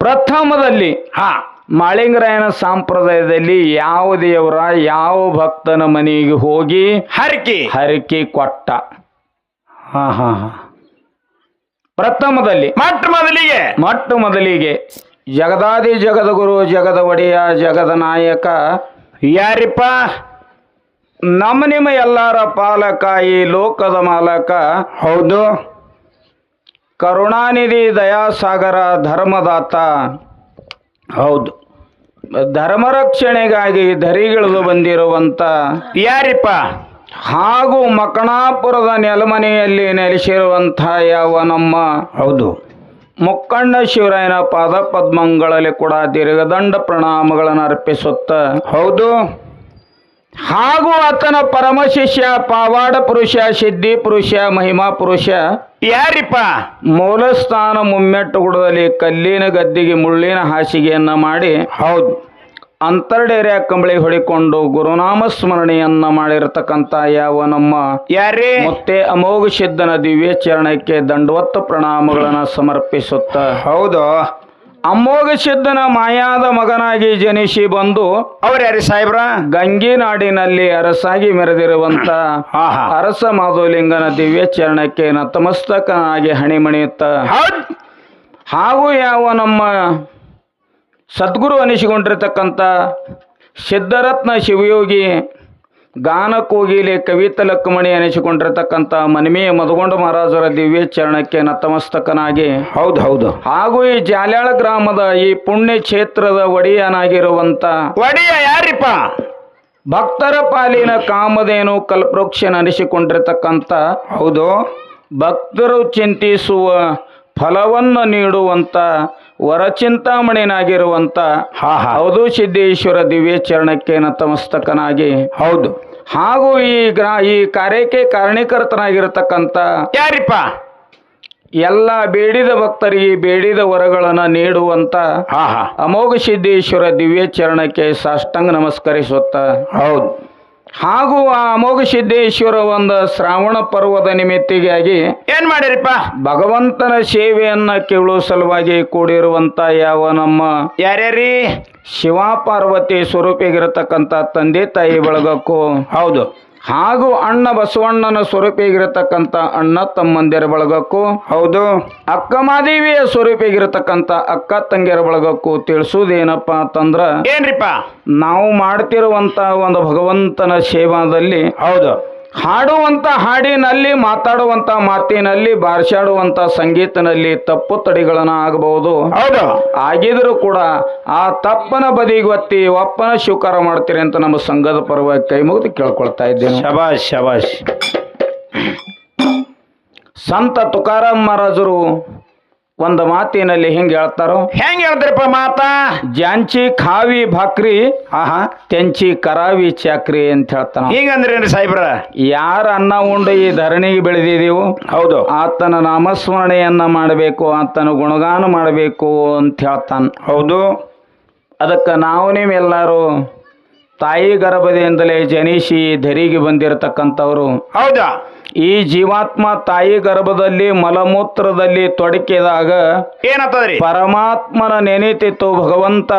ಪ್ರಥಮದಲ್ಲಿ ಮಾಳಿಂಗರಾಯನ ಸಂಪ್ರದಾಯದಲ್ಲಿ ಯಾವ ದೇವರ ಯಾವ ಭಕ್ತನ ಮನೆಗೆ ಹೋಗಿ ಹರಕೆ ಕೊಟ್ಟ. ಪ್ರಥಮದಲ್ಲಿ ಮೊಟ್ಟ ಮೊದಲಿಗೆ ಜಗದಾದಿ ಜಗದ ಗುರು ಜಗದ ಒಡೆಯ ಜಗದ ನಾಯಕ ಯಾರಿಪ್ಪ? ನಮ್ಮ ನಿಮ್ಮ ಎಲ್ಲರ ಪಾಲಕ ಈ ಲೋಕದ ಮಾಲಕ. ಹೌದು. ಕರುಣಾನಿಧಿ ದಯಾಸಾಗರ ಧರ್ಮದಾತ. ಹೌದು. ಧರ್ಮ ರಕ್ಷಣೆಗಾಗಿ ಧರಿಗಿಳಿದು ಬಂದಿರುವಂತ ಯಾರಿಪ್ಪ? ಹಾಗೂ ಮಕಣಾಪುರದ ನೆಲಮನೆಯಲ್ಲಿ ನೆಲೆಸಿರುವಂಥ ಯಾವ ನಮ್ಮ ಹೌದು ಮುಕ್ಕಣ್ಣ ಶಿವರಾಯನ ಪಾದ ಪದ್ಮಗಳಲ್ಲಿ ಕೂಡ ದೀರ್ಘದಂಡ ಪ್ರಣಾಮಗಳನ್ನು ಅರ್ಪಿಸುತ್ತ. ಹೌದು. ಹಾಗೂ ಆತನ ಪರಮ ಶಿಷ್ಯ ಪಾವಾಡ ಪುರುಷ ಸಿದ್ಧಿ ಪುರುಷ ಮಹಿಮಾ ಪುರುಷ ಯಾರಿಪ್ಪ? ಮೂಲಸ್ಥಾನ ಮುಮ್ಮೆಟ್ಟುಗುಡದಲ್ಲಿ ಕಲ್ಲಿನ ಗದ್ದಿಗೆ ಮುಳ್ಳಿನ ಹಾಸಿಗೆಯನ್ನ ಮಾಡಿ ಹೌದು ಅಂತರ್ಡೇರಿಯ ಕಂಬಳಿ ಹೊಡಿಕೊಂಡು ಗುರುನಾಮ ಸ್ಮರಣೆಯನ್ನ ಮಾಡಿರತಕ್ಕಂತ ಯಾವ ನಮ್ಮ ಯಾರೇ ಮತ್ತೆ ಅಮೋಘ ಸಿದ್ಧನ ದಿವ್ಯ ಚರಣಕ್ಕೆ ದಂಡವತ್ತ ಪ್ರಣಾಮಗಳನ್ನು ಸಮರ್ಪಿಸುತ್ತ. ಹೌದು. ಅಮೋಘ ಸಿದ್ಧನ ಮಾಯಾದ ಮಗನಾಗಿ ಜನಿಸಿ ಬಂದು ಅವ್ರ ಯಾರಿ ಸಾಹೇಬ್ರ? ಗಂಗಿನಾಡಿನಲ್ಲಿ ಅರಸಾಗಿ ಮೆರೆದಿರುವಂತ ಅರಸ ಮಾಧವಲಿಂಗನ ದಿವ್ಯ ಚರಣಕ್ಕೆ ನತಮಸ್ತಕನಾಗಿ ಹಣಿಮಣಿಯುತ್ತ. ಹಾಗೂ ಯಾವ ನಮ್ಮ ಸದ್ಗುರು ಅನಿಸಿಕೊಂಡಿರ್ತಕ್ಕಂಥ ಸಿದ್ಧರತ್ನ ಶಿವಯೋಗಿ ಗಾನ ಕೋಗಿಲೆ ಕವಿತ ಲಕ್ಕಮಣಿ ಅನಿಸಿಕೊಂಡಿರ್ತಕ್ಕಂಥ ಮನಮೆಯ ಮಧುಗೊಂಡ ಮಹಾರಾಜರ ದಿವ್ಯ ಚರಣಕ್ಕೆ ನತಮಸ್ತಕನಾಗಿ. ಹೌದು. ಹಾಗೂ ಈ ಜಾಲ್ಯಾಳ ಗ್ರಾಮದ ಈ ಪುಣ್ಯ ಕ್ಷೇತ್ರದ ಒಡೆಯನಾಗಿರುವಂತ ಒಡೆಯ ಯಾರಿಪ್ಪ? ಭಕ್ತರ ಪಾಲಿನ ಕಾಮಧೇನು ಕಲ್ಪವೃಕ್ಷ ಅನಿಸಿಕೊಂಡಿರ್ತಕ್ಕಂಥ. ಹೌದು. ಭಕ್ತರು ಚಿಂತಿಸುವ ಫಲವನ್ನು ನೀಡುವಂತ ವರಚಿಂತಾಮಣಿನಾಗಿರುವಂತ ಹೌದು ಸಿದ್ದೇಶ್ವರ ದಿವ್ಯ ಚರಣಕ್ಕೆ ನತಮಸ್ತಕನಾಗಿ. ಹೌದು. ಹಾಗೂ ಈ ಕಾರ್ಯಕ್ಕೆ ಕಾರಣೀಕರ್ತನಾಗಿರತಕ್ಕಂತ ಯಾರಿಪ್ಪ? ಎಲ್ಲ ಬೇಡಿದ ಭಕ್ತರಿಗೆ ಬೇಡಿದ ವರಗಳನ್ನು ನೀಡುವಂತ ಅಮೋಘ ಸಿದ್ದೇಶ್ವರ ದಿವ್ಯ ಚರಣಕ್ಕೆ ಸಾಷ್ಟಾಂಗ ನಮಸ್ಕರಿಸುತ್ತ. ಹೌದು. ಹಾಗೂ ಆ ಅಮೋಘ ಸಿದ್ದೇಶ್ವರ ಒಂದು ಶ್ರಾವಣ ಪರ್ವದ ನಿಮಿತ್ತಿಗಾಗಿ ಏನ್ ಮಾಡಿರಿಪ್ಪ? ಭಗವಂತನ ಸೇವೆಯನ್ನ ಕೇಳುವ ಸಲುವಾಗಿ ಕೂಡಿರುವಂತ ಯಾವ ನಮ್ಮ ಯಾರ್ಯಾರಿ? ಶಿವ ಪಾರ್ವತಿ ಸ್ವರೂಪಿಗಿರತಕ್ಕಂಥ ತಂದೆ ತಾಯಿ ಬಳಗಕ್ಕೂ. ಹೌದು. ಹಾಗೂ ಅಣ್ಣ ಬಸವಣ್ಣನ ಸ್ವರೂಪಿಗಿರತಕ್ಕಂಥ ಅಣ್ಣ ತಮ್ಮಂದಿರ ಬಳಗಕ್ಕೂ. ಹೌದು. ಅಕ್ಕ ಮಾದೇವಿಯ ಸ್ವರೂಪಿಗಿರತಕ್ಕಂಥ ಅಕ್ಕ ತಂಗಿಯರ ಬಳಗಕ್ಕೂ ತಿಳಿಸುವುದೇನಪ್ಪ ಅಂತಂದ್ರ ಏನ್ರಿಪ್ಪ? ನಾವು ಮಾಡ್ತಿರುವಂತ ಒಂದು ಭಗವಂತನ ಸೇವಾದಲ್ಲಿ ಹೌದು ಹಾಡುವಂತ ಹಾಡಿನಲ್ಲಿ ಮಾತಾಡುವಂತ ಮಾತಿನಲ್ಲಿ ಬಾರಿಸಾಡುವಂತ ಸಂಗೀತನಲ್ಲಿ ತಪ್ಪು ತಡಿಗಳನ್ನ ಆಗಬಹುದು. ಹೌದು. ಆಗಿದ್ರು ಕೂಡ ಆ ತಪ್ಪನ ಬದಿಗೆ ಒತ್ತಿ ಒಪ್ಪನ ಸ್ವೀಕಾರ ಮಾಡ್ತೀರಿ ಅಂತ ನಮ್ಮ ಸಂಘದ ಪರವಾಗಿ ಕೈ ಮುಗಿದು ಕೇಳ್ಕೊಳ್ತಾ ಇದ್ದೇನೆ. ಶಬಾಷ್ ಶಬಾಷ್. ಸಂತ ತುಕಾರಾಮ್ ಮಹಾರಾಜರು ಒಂದು ಮಾತಿನಲ್ಲಿ ಹಿಂಗೆ ಹೇಳ್ತಾರೋ. ಹೆಂಗ್ ಹೇಳ್ತಾರಪ್ಪ ಮಾತಾ? ಜಾಂಚಿ ಖಾವಿ ಭಾಕ್ರಿ ತೆಂಚಿ ಕರಾವಿ ಚಾಕ್ರಿ ಅಂತ ಹೇಳ್ತಾನ. ಹಿಂಗಂದ್ರೇನ್ರಿ ಸಾಹೇಬ್ರ? ಯಾರ ಅನ್ನ ಉಂಡು ಈ ಧರಣಿಗೆ ಬೆಳೆದಿದೀವು, ಹೌದು, ಆತನ ನಾಮಸ್ಮರಣೆಯನ್ನ ಮಾಡಬೇಕು, ಆತನ ಗುಣಗಾನ ಮಾಡಬೇಕು ಅಂತ ಹೇಳ್ತಾನ. ಹೌದು. ಅದಕ್ಕೆ ನಾವು ನೀವೆಲ್ಲರೂ ತಾಯಿ ಗರ್ಭದಿಂದಲೇ ಜನಿಸಿ ಧರಿಗೆ ಬಂದಿರತಕ್ಕಂಥವ್ರು. ಹೌದಾ? ಈ ಜೀವಾತ್ಮ ತಾಯಿ ಗರ್ಭದಲ್ಲಿ ಮಲಮೂತ್ರದಲ್ಲಿ ತೊಡಕಿದಾಗ ಏನಾಗ್ತದ್ರಿ? ಪರಮಾತ್ಮನ ನೆನೀತಿತ್ತು ಭಗವಂತ,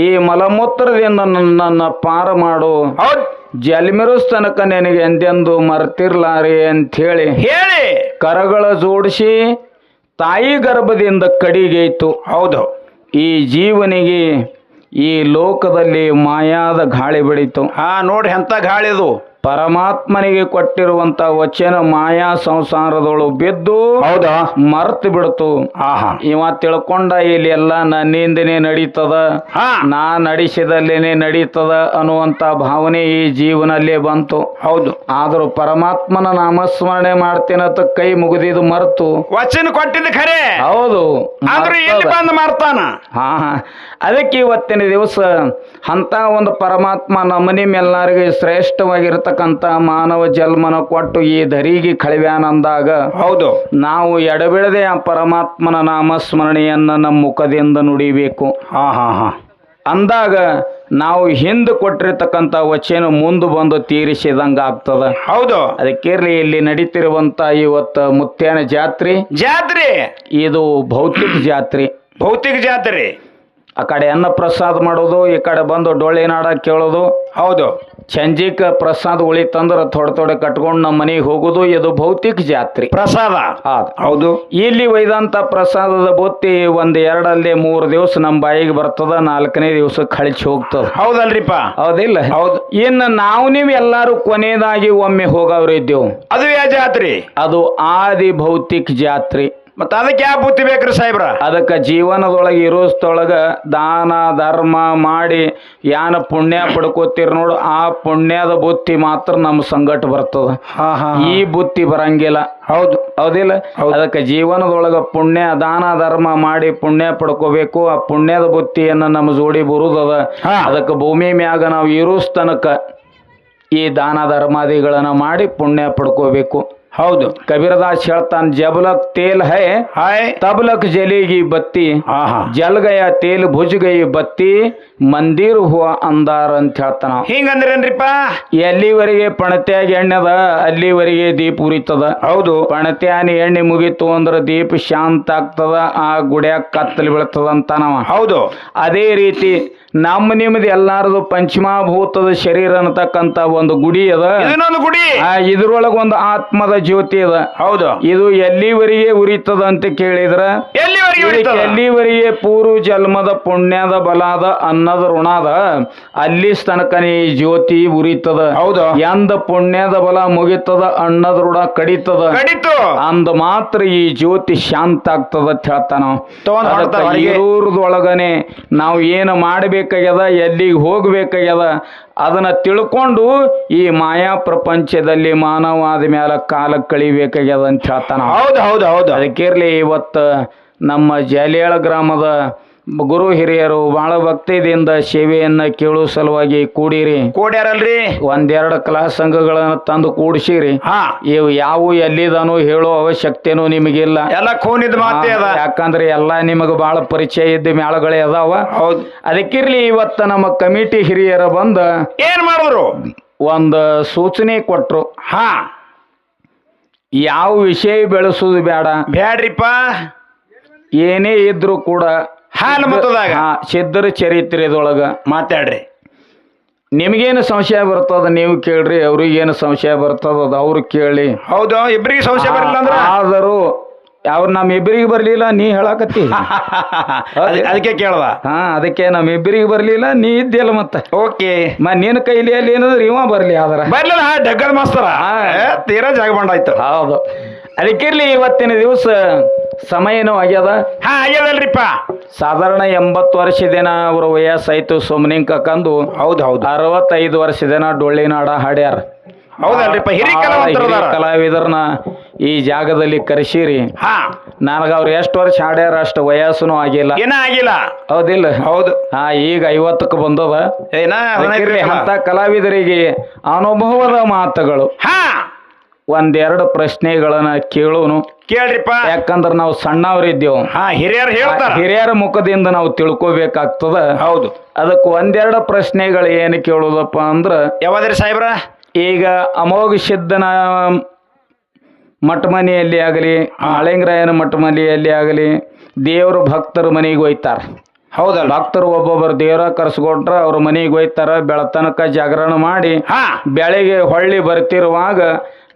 ಈ ಮಲಮೂತ್ರದಿಂದ ನನ್ನನ್ನು ಪಾರ ಮಾಡು, ಜಲ್ಮಿರುಸ್ ತನಕ ನಿನಗೆ ಎಂದೆಂದು ಮರ್ತಿರ್ಲಾರೆ ಅಂತ ಹೇಳಿ ಕರಗಳ ಜೋಡಿಸಿ ತಾಯಿ ಗರ್ಭದಿಂದ ಕಡಿಗೈತು. ಹೌದು. ಈ ಜೀವನಿಗೆ ಈ ಲೋಕದಲ್ಲಿ ಮಾಯಾದ ಗಾಳಿ ಬೆಳೀತು. ನೋಡಿ ಎಂತ ಗಾಳಿ ಅದು. ಪರಮಾತ್ಮನಿಗೆ ಕೊಟ್ಟಿರುವಂತ ವಚನ ಮಾಯಾ ಸಂಸಾರದೊಳು ಬಿದ್ದು ಹೌದಾ ಮರ್ತು ಬಿಡ್ತು. ಇವ ತಿಳ್ಕೊಂಡ ಇಲ್ಲಿ ಎಲ್ಲ ನನ್ನಿಂದನೇ ನಡೀತದ, ನಾ ನಡೆಸಿದಲ್ಲೇನೆ ನಡೀತದ ಅನ್ನುವಂತ ಭಾವನೆ ಈ ಜೀವನಲ್ಲೇ ಬಂತು. ಹೌದು. ಆದ್ರೂ ಪರಮಾತ್ಮನ ನಾಮಸ್ಮರಣೆ ಮಾಡ್ತೇನಂತ ಕೈ ಮುಗಿದಿದ್ದು ಮರ್ತು ವಚನ ಕೊಟ್ಟಿದ್ದ ಖರೆ. ಹೌದು, ಆದ್ರೂ ಎಲ್ಲಿ ಬಂದು ಮಾಡ್ತಾನ. ಅದಕ್ಕೆ ಇವತ್ತಿನ ದಿವಸ ಅಂತ ಒಂದು ಪರಮಾತ್ಮ ನಮ್ಮ ನಿಮ್ಮೆಲ್ಲರಿಗೆ ಶ್ರೇಷ್ಠವಾಗಿರತಕ್ಕಂತ ಮಾನವ ಜನ್ಮನ ಕೊಟ್ಟು ಈ ಧರಿಗೆ ಕಳಿವ್ಯಾನಂದಾಗ, ಹೌದು, ನಾವು ಎಡಬಿಡದೆ ಆ ಪರಮಾತ್ಮನ ನಾಮಸ್ಮರಣೆಯನ್ನ ನಮ್ಮ ಮುಖದಿಂದ ನುಡಿಬೇಕು. ಅಂದಾಗ ನಾವು ಹಿಂದೆ ಕೊಟ್ಟಿರ್ತಕ್ಕಂಥ ವಚನ ಮುಂದೆ ಬಂದು ತೀರಿಸಿದಂಗ ಆಗ್ತದ. ಹೌದು. ಅದಕ್ಕಿರ್ಲಿ ಇಲ್ಲಿ ನಡೀತಿರುವಂತ ಇವತ್ತು ಮುತ್ಯಾನ ಜಾತ್ರೆ ಇದು ಭೌತಿಕ ಜಾತ್ರೆ. ಭೌತಿಕ ಜಾತ್ರೆ. ಆ ಕಡೆ ಅನ್ನ ಪ್ರಸಾದ ಮಾಡೋದು, ಈ ಕಡೆ ಬಂದು ಡೊಳ್ಳಿನಾಡ ಕೇಳೋದು. ಹೌದು. ಸಂಜಿಕ ಪ್ರಸಾದ ಉಳಿತಂದ್ರ ಥೋಡೆ ಕಟ್ಕೊಂಡು ನಮ್ಮ ಮನೆಗೆ ಹೋಗೋದು. ಇದು ಭೌತಿಕ ಜಾತ್ರೆ ಪ್ರಸಾದ. ಹೌದು. ಇಲ್ಲಿ ಒಯ್ದಂತ ಪ್ರಸಾದದ ಬುತ್ತಿ 1, 2 ಅಲ್ಲದೆ 3 ದಿವಸ ನಮ್ಮ ಬಾಯಿಗೆ ಬರ್ತದ, 4ನೇ ದಿವಸಕ್ಕೆ ಹಳಿಸಿ ಹೋಗ್ತದ. ಹೌದಲ್ರಿಪ್ಪ? ಹೌದಿಲ್ಲ? ಹೌದು. ಇನ್ನು ನೀವು ಎಲ್ಲಾರು ಕೊನೆಯದಾಗಿ ಒಮ್ಮೆ ಹೋಗವ್ರಿದ್ದೇವು. ಅದು ಯಾವ ಜಾತ್ರೆ? ಅದು ಆದಿ ಭೌತಿಕ ಜಾತ್ರೆ. ಮತ್ತ ಅದಕ್ಕೆ ಯಾವ ಬುತ್ತಿ ಬೇಕ್ರಿ ಸಾಹೇಬ್ರ? ಅದಕ್ಕೆ ಜೀವನದೊಳಗೆ ಇರೋಷ್ಟೊಳಗ ದಾನ ಧರ್ಮ ಮಾಡಿ ಯಾನ ಪುಣ್ಯ ಪಡ್ಕೋತೀರಿ ನೋಡು, ಆ ಪುಣ್ಯದ ಬುತ್ತಿ ಮಾತ್ರ ನಮ್ಮ ಸಂಗಟ ಬರ್ತದ. ಈ ಬುತ್ತಿ ಬರಂಗಿಲ್ಲ. ಹೌದು. ಹೌದಿಲ್ಲ? ಅದಕ್ಕೆ ಜೀವನದೊಳಗ ಪುಣ್ಯ ದಾನ ಧರ್ಮ ಮಾಡಿ ಪುಣ್ಯ ಪಡ್ಕೋಬೇಕು. ಆ ಪುಣ್ಯದ ಬುತ್ತಿಯನ್ನ ನಮ್ಮ ಜೋಡಿ ಬರುದದ. ಅದಕ್ಕೆ ಭೂಮಿ ಮ್ಯಾಗ ನಾವು ಇರೋಸ್ ತನಕ ಈ ದಾನ ಧರ್ಮಾದಿಗಳನ್ನ ಮಾಡಿ ಪುಣ್ಯ ಪಡ್ಕೋಬೇಕು. ಹೌದು. ಕಬೀರದಾಸ್ ಹೇಳ್ತಾನ, ಜಬಲಕ್ ತೇಲ್ ಹೈ ತಬಲಕ್ ಜಲೇಗಿ ಬತ್ತಿ, ಜಲ್ ಗಯ ತೇಲ್ ಭುಜ್ ಗೈ ಬತ್ತಿ, ಮಂದಿರ್ ಹುವ ಅಂದಾರ ಅಂತ ಹೇಳ್ತಾನ. ಹಿಂಗಂದ್ರೇನ್ರಿಪ್ಪ? ಎಲ್ಲಿವರೆಗೆ ಪಣತ್ಯಾಗ ಎಣ್ಣೆದ ಅಲ್ಲಿವರೆಗೆ ದೀಪ ಉರಿತದ. ಹೌದು. ಪಣತ್ಯಾನ ಎಣ್ಣೆ ಮುಗಿತು ಅಂದ್ರ ದೀಪ ಶಾಂತ ಆಗ್ತದ, ಆ ಗುಡ್ಯಾಗ ಕತ್ತಲು ಬೀಳ್ತದ ಅಂತ ನಾವ. ಹೌದು. ಅದೇ ರೀತಿ ನಿಮ್ದು ಎಲ್ಲಾರದು ಪಂಚಮಭೂತದ ಶರೀರ ಅನ್ನತಕ್ಕಂತ ಒಂದು ಗುಡಿ ಅದ. ಇದನ್ನೊಂದು ಗುಡಿ. ಇದ್ರೊಳಗ ಒಂದು ಆತ್ಮದ ಜ್ಯೋತಿ ಅದ. ಹೌದು. ಇದು ಎಲ್ಲಿವರೆಗೆ ಉರಿತದ ಅಂತ ಕೇಳಿದ್ರ, ಎಲ್ಲಿವರೆಗೆ ಪೂರ್ವ ಜನ್ಮದ ಪುಣ್ಯದ ಬಲಾದ ಅನ್ನದ ಋಣದ ಅಲ್ಲಿ ತನಕನೇ ಈ ಜ್ಯೋತಿ ಉರಿತದ. ಹೌದು. ಎಂದ ಪುಣ್ಯದ ಬಲ ಮುಗಿತದ, ಅನ್ನದ ಋಣ ಕಡಿತದ, ಅಂದ ಮಾತ್ರ ಈ ಜ್ಯೋತಿ ಶಾಂತ ಆಗ್ತದ ಅಂತ ಹೇಳ್ತಾನ. ಇರೋರ್ದೊಳಗನೆ ನಾವು ಏನು ಮಾಡಬೇಕಾಗ್ಯದ, ಎಲ್ಲಿಗೆ ಹೋಗ್ಬೇಕಾಗ್ಯದ ಅದನ್ನ ತಿಳ್ಕೊಂಡು ಈ ಮಾಯಾ ಪ್ರಪಂಚದಲ್ಲಿ ಮಾನವಾದ ಮೇಲೆ ಕಾಲ ಕಳಿಬೇಕಾಗ್ಯದ ಅಂತ ಹೇಳ್ತಾನ. ಹೌದು ಹೌದು ಹೌದು. ಅದಕ್ಕಿರ್ಲಿ ಇವತ್ತು ನಮ್ಮ ಜಾಲಿಯಾಳ ಗ್ರಾಮದ ಗುರು ಹಿರಿಯರು ಬಹಳ ಭಕ್ತಿಯಿಂದ ಸೇವೆಯನ್ನ ಕೇಳೋ ಸಲುವಾಗಿ ಕೂಡ್ಯಾರಲ್ರಿ. 1-2 ಕ್ಲಾಸ್ ಸಂಘಗಳನ್ನ ತಂದು ಕೂಡಿಸಿರಿ. ಇವು ಯಾವ ಎಲ್ಲಿದಾನು ಹೇಳೋ ಅವಶ್ಯಕತೆನೂ ನಿಮಗಿಲ್ಲ. ಎಲ್ಲ ಖೂನಿದ ಮಾತೇ ಅದ. ಯಾಕಂದ್ರೆ ಎಲ್ಲಾ ನಿಮಗ ಬಹಳ ಪರಿಚಯ ಇದ್ದ ಮೇಳಗಳೇ ಅದಾವ. ಹೌದು. ಅದಕ್ಕಿರ್ಲಿ ಇವತ್ತ ನಮ್ಮ ಕಮಿಟಿ ಹಿರಿಯರ ಬಂದ ಏನ್ ಮಾಡಿದ್ರು, ಒಂದು ಸೂಚನೆ ಕೊಟ್ರು. ಯಾವ ವಿಷಯ ಬೆಳೆಸುದು ಬ್ಯಾಡ್ರಿಪ್ಪ, ಏನೇ ಇದ್ರು ಕೂಡ ಹಾಲು ಮತದಾಗ ಸಿದ್ಧರ ಚರಿತ್ರೆದೊಳಗ ಮಾತಾಡ್ರಿ. ನಿಮ್ಗೇನು ಸಂಶಯ ಬರ್ತದ ನೀವು ಕೇಳ್ರಿ, ಅವ್ರಿಗೇನು ಸಂಶಯ ಬರ್ತದ ಅವ್ರು ಕೇಳಿ. ಹೌದು. ಇಬ್ರಿಗೆ ಸಂಶಯ ಬರಲಿಲ್ಲ ಅಂದ್ರೆ ಆದರೂ ಅವ್ರು ನಮ್ಮಿಬ್ಬರಿಗೆ ಬರ್ಲಿಲ್ಲ, ನೀ ಹೇಳಾಕತ್ತಿ. ಅದಕ್ಕೆ ಕೇಳ್ದ. ಅದಕ್ಕೆ ನಮ್ಮಿಬ್ಬರಿಗೆ ಬರ್ಲಿಲ್ಲ, ನೀ ಇದ್ದಿಲ್ಲ ಮತ್ತೆ. ಓಕೆ. ನಿನ್ನ ಕೈಲಿ ಅಲ್ಲಿ ಏನಂದ್ರೆ ಇವ ಬರ್ಲಿ, ಆದ್ರ ಬರ್ಲಿಲ್ಲ. ಡಗ್ಗದ ಮಾಸ್ತರ ತೀರಾ ಜಾಗ ಬಂಡಾಯ್ತು. ಹೌದು. ಅದಕ್ಕಿರ್ಲಿ ಇವತ್ತಿನ ದಿವಸ ಸಮಯನೂ ಆಗ್ಯದ. ಆಗ್ಯದಲ್ರಿಪ್ಪ. ಸಾಧಾರಣ 80 ವರ್ಷ ದಿನ ಅವ್ರ ವಯಸ್ಸಾಯ್ತು ಸೋಮನಿಂಗ್ ಕಕ್ಕಂದು. ಹೌದು ಹೌದು. 65 ವರ್ಷ ದಿನ ಡೊಳ್ಳಿನಾಡ ಹಾಡ್ಯಾರ. ಹೌದಲ್ರಿಪ್ಪ. ಹಿರಿಯ ಕಲಾವಿದರನ್ನ ಈ ಜಾಗದಲ್ಲಿ ಕರೆಸಿರಿ. ನನಗ ಅವ್ರು ಎಷ್ಟು ವರ್ಷ ಹಾಡ್ಯಾರ ಅಷ್ಟು ವಯಸ್ಸುನು ಆಗಿಲ್ಲ. ಹೌದಿಲ್ಲ? ಹೌದು. ಈಗ 50ಕ್ಕೆ ಬಂದದ. ಅಂತ ಕಲಾವಿದರಿಗೆ ಅನುಭವದ ಮಾತುಗಳು 1-2 ಪ್ರಶ್ನೆಗಳನ್ನ ಕೇಳೋನು. ಕೇಳ್ರಿಪ್ಪ. ಯಾಕಂದ್ರೆ ನಾವು ಸಣ್ಣವರಿದ್ದೇವು. ಹಿರಿಯರು ಹೇಳ್ತಾರ, ಹಿರಿಯರ ಮುಖದಿಂದ ನಾವು ತಿಳ್ಕೋಬೇಕಾಗ್ತದ. ಹೌದು. ಅದಕ್ಕೆ 1-2 ಪ್ರಶ್ನೆಗಳು ಏನು ಕೇಳೋದಪ್ಪ ಅಂದ್ರ, ಯಾವ್ದ್ರಿ ಸಾಹೇಬ್ರ? ಈಗ ಅಮೋಘ ಸಿದ್ಧನ ಮಠ ಮನೆಯಲ್ಲಿ ಆಗಲಿ, ಆಳಿಂಗರಾಯನ ಮಠ ಮನೆಯಲ್ಲಿ ಆಗಲಿ, ದೇವ್ರ ಭಕ್ತರ ಮನೆಗೆ ಒಯ್ತಾರ. ಹೌದಲ್ಲ? ಭಕ್ತರು ಒಬ್ಬೊಬ್ಬರು ದೇವರ ಕರ್ಸ್ಕೊಟ್ರ ಅವ್ರ ಮನೆಗೆ ಒಯ್ತಾರ. ಬೆಳತನಕ ಜಾಗರಣ ಮಾಡಿ ಬೆಳಗ್ಗೆ ಹೊಳ್ಳಿ ಬರ್ತಿರುವಾಗ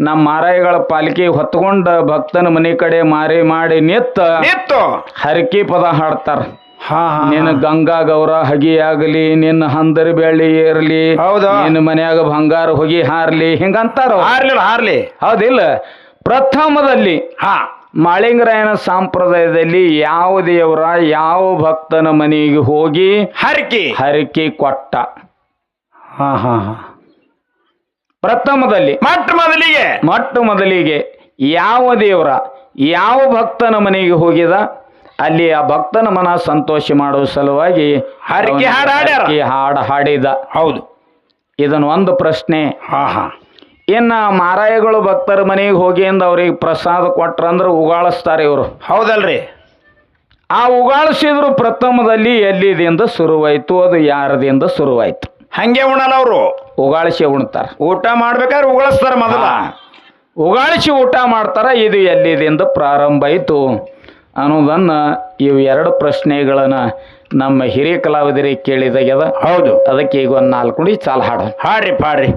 ನಮ್ಮ ಮಾರಾಯಿಗಳ ಪಾಲಿಕೆ ಹೊತ್ಕೊಂಡ ಭಕ್ತನ ಮನೆ ಕಡೆ ಮಾರಿ ಮಾಡಿ ನಿತ್ತು ಹರಕಿ ಪದ ಹಾಡ್ತಾರ. ನಿನ್ನ ಗಂಗಾ ಗೌರ ಹಗಿ ಆಗಲಿ, ನಿನ್ನ ಹಂದರಿ ಬೆಳ್ಳಿ ಏರ್ಲಿ, ನಿನ್ನ ಮನ್ಯಾಗ ಬಂಗಾರ ಹೊಗಿ ಹಾರ್ಲಿ, ಹಿಂಗಂತಾರ. ಹಾರ್ಲಿ. ಹೌದಿಲ್ಲ? ಪ್ರಥಮದಲ್ಲಿ ಮಾಳಿಂಗರಾಯನ ಸಂಪ್ರದಾಯದಲ್ಲಿ ಯಾವ ದೇವರ ಯಾವ ಭಕ್ತನ ಮನೆಗೆ ಹೋಗಿ ಹರಕೆ ಕೊಟ್ಟ? ಪ್ರಥಮದಲ್ಲಿ ಮೊಟ್ಟ ಮೊದಲಿಗೆ ಯಾವ ದೇವರ ಯಾವ ಭಕ್ತನ ಮನೆಗೆ ಹೋಗಿದ, ಅಲ್ಲಿ ಆ ಭಕ್ತನ ಮನ ಸಂತೋಷ ಮಾಡುವ ಸಲುವಾಗಿ ಹರಕೆ ಹಾಡು ಹಾಡಿದ. ಹೌದು. ಇದನ್ನ ಒಂದು ಪ್ರಶ್ನೆ. ಇನ್ನ ಮಾರಾಯಗಳು ಭಕ್ತರ ಮನೆಗೆ ಹೋಗಿ ಅಂದ ಅವ್ರಿಗೆ ಪ್ರಸಾದ ಕೊಟ್ರಂದ್ರೆ ಉಗಾಳಿಸ್ತಾರೆ ಇವರು. ಹೌದಲ್ರಿ? ಆ ಉಗಾಳಿಸಿದ್ರು ಪ್ರಥಮದಲ್ಲಿ ಎಲ್ಲಿದಿಂದ ಶುರುವಾಯ್ತು, ಅದು ಯಾರದಿಂದ ಶುರುವಾಯ್ತು? ಹಂಗೆ ಉಣಲ್ಲ ಅವರು, ಉಗಾಳಿಸಿ ಉಣ್ತಾರ. ಊಟ ಮಾಡ್ಬೇಕಾದ್ರೆ ಉಗಾಳಿಸ್ತಾರ. ಮೊದಲ ಉಗಾಳಿಸಿ ಊಟ ಮಾಡ್ತಾರ. ಇದು ಎಲ್ಲಿದಿಂದ ಪ್ರಾರಂಭ ಆಯ್ತು? ಅನ್ನೋದನ್ನ ಇವು ಎರಡು ಪ್ರಶ್ನೆಗಳನ್ನ ನಮ್ಮ ಹಿರಿಯ ಕಲಾವಿದರಿಗೆ ಕೇಳಿದಾಗ್ಯದ. ಹೌದು. ಅದಕ್ಕೆ ಈಗ ಒಂದು 4 ನುಡಿ ಚಾಲ್ ಹಾಡ ಹಾಡ್ರಿ